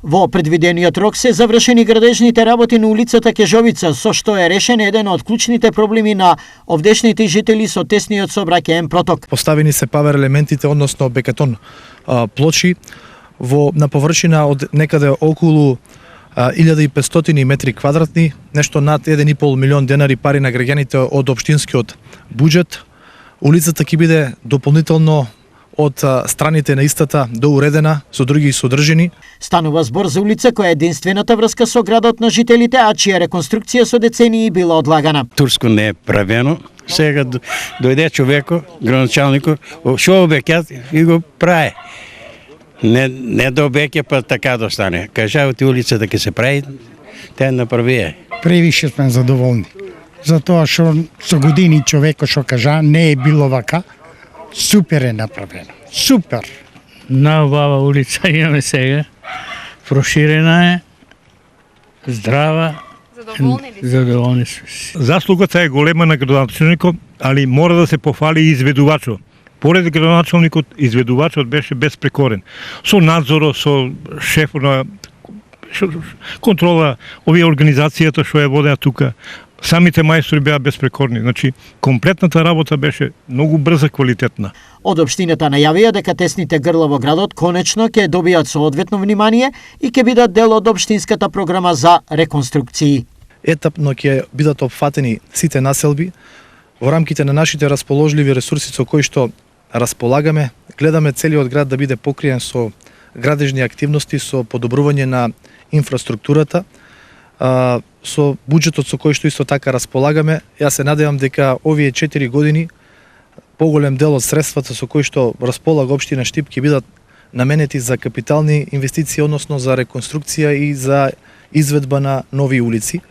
Во предвидениот рок се завршени градежните работи на улицата Кежовица, со што е решен еден од клучните проблеми на овдешните жители со тесниот сообраќаен проток. Поставени се павер елементите, односно бекатон плочи на површина од некаде околу 1500 метри квадратни, нешто над 1,5 милион денари пари на граѓаните од општинскиот буџет. Улицата ќе биде дополнително од страните на истата доуредена со други содржини. Станува збор за улица која е единствената врска со градот на жителите, а чија реконструкција со децении била одлагана. Турско не е правено. Сега дојде човеко, градоначалникот, шо обеќат и го прави. Не да обеќе, па така да стане. Кажавате улицата ќе се прави, те направија. Превише сме задоволни. Затоа што со години човекот што кажа не е било вака. Супер е направено. Супер. Наубава улица имаме сега. Проширена е, здрава. Задоволни сме. Заслугата е голема на градоначалникот, али мора да се пофали и изведувачот. Поред градоначалникот, изведувачот беше безпрекорен. Со надзорот, со шефот на контрола, овие организацијата што ја водеа тука, самите мајстори беа безпрекорни. Значи, комплетната работа беше многу брза, квалитетна. Од општината најавија дека тесните грла во градот конечно ќе добијат соодветно внимание и ќе бидат дел од општинската програма за реконструкции. Етапно ќе бидат опфатени сите населби во рамките на нашите расположливи ресурси со кои што располагаме. Гледаме целиот град да биде покриен со градежни активности, со подобрување на инфраструктурата, со буџетот со кој што исто така располагаме. Јас се надевам дека овие 4 години поголем дел од средствата со кои што располага општина Штип ќе бидат наменети за капитални инвестиции, односно за реконструкција и за изведба на нови улици.